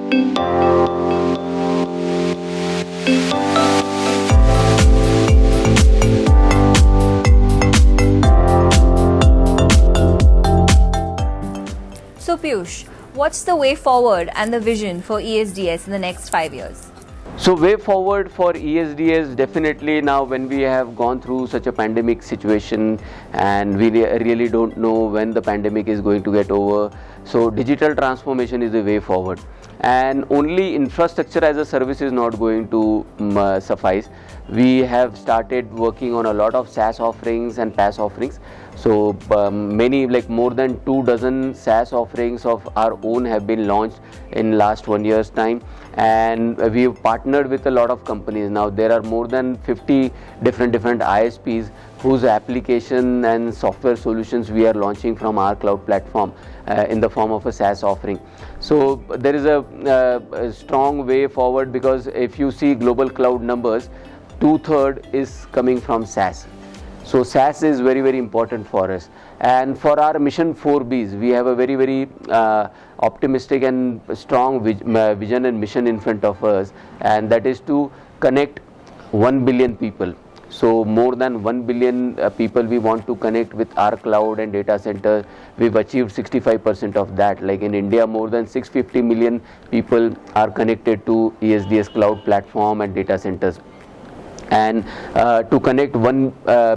So Piyush, what's the way forward and the vision for ESDS in the next 5 years? So way forward for ESDS, definitely now when we have gone through such a pandemic situation and we really don't know when the pandemic is going to get over. So digital transformation is the way forward, and only infrastructure as a service is not going to suffice. We have started working on a lot of SaaS offerings and PaaS offerings. So many, like more than 24 SaaS offerings of our own have been launched in last 1 year's time, and we've partnered with a lot of companies. Now there are more than 50 different ISPs whose application and software solutions we are launching from our cloud platform in the form of a SaaS offering. So there is a strong way forward, because if you see global cloud numbers, 2/3 is coming from SaaS. So SaaS is very, very important for us. And for our mission 4Bs, we have a very, very optimistic and strong vision and mission in front of us, and that is to connect 1 billion people. So more than 1 billion people we want to connect with our cloud and data center. We've achieved 65% of that. Like in India, more than 650 million people are connected to ESDS cloud platform and data centers. And to connect 1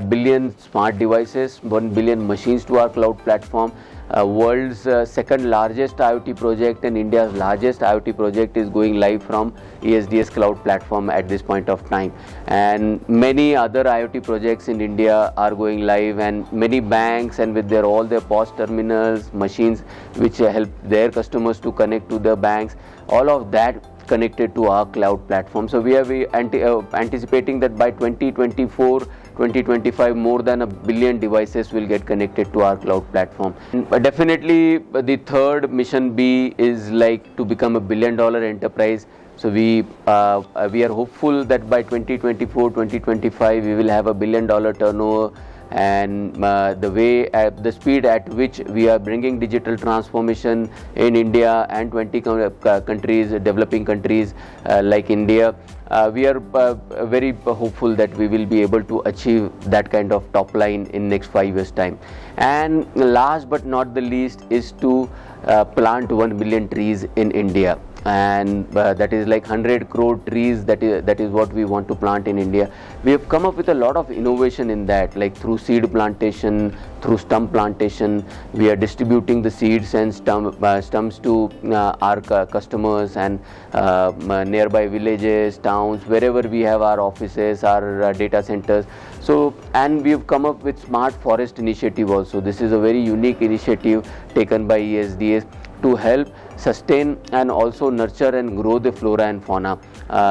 billion smart devices, 1 billion machines to our cloud platform. World's second largest IoT project and India's largest IoT project is going live from ESDS cloud platform at this point of time. And many other IoT projects in India are going live, and many banks and with all their POS terminals, machines which help their customers to connect to the banks, all of that connected to our cloud platform. So we are anticipating that by 2024-2025 more than 1 billion devices will get connected to our cloud platform. But definitely the third mission B is like to become $1 billion enterprise. So we are hopeful that by 2024-2025 we will have $1 billion turnover. And the speed at which we are bringing digital transformation in India and 20 countries, developing countries like India, we are very hopeful that we will be able to achieve that kind of top line in next 5 years time. And last but not the least is to plant 1 million trees in India. And that is like 100 crore trees. That is what we want to plant in India. We have come up with a lot of innovation in that, like through seed plantation, through stump plantation. We are distributing the seeds and stumps to our customers and nearby villages, towns, wherever we have our offices, our data centers. So, and we have come up with Smart Forest Initiative also. This is a very unique initiative taken by ESDS to help sustain and also nurture and grow the flora and fauna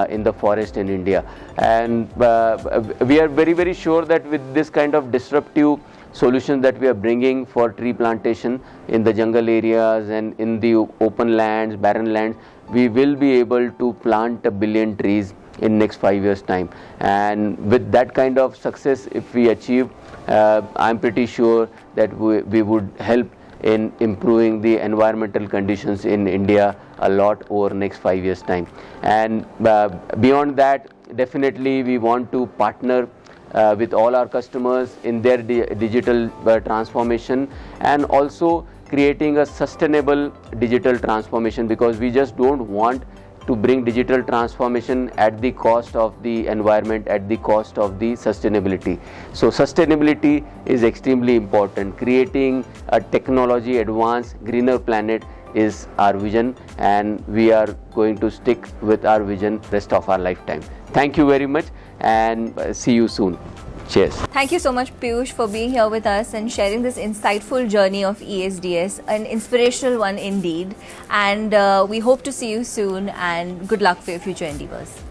in the forest in India. And we are very, very sure that with this kind of disruptive solutions that we are bringing for tree plantation in the jungle areas and in the open lands, barren lands, we will be able to plant 1 billion trees in next 5 years time. And with that kind of success, if we achieve, I'm pretty sure that we would help in improving the environmental conditions in India a lot over next 5 years time. And beyond that, definitely we want to partner with all our customers in their digital transformation, and also creating a sustainable digital transformation, because we just don't want to bring digital transformation at the cost of the environment, at the cost of the sustainability. So sustainability is extremely important. Creating a technology advanced greener planet is our vision, and we are going to stick with our vision rest of our lifetime. Thank you very much, and see you soon. Cheers. Thank you so much, Piyush, for being here with us and sharing this insightful journey of ESDS, an inspirational one indeed. And we hope to see you soon, and good luck for your future endeavors.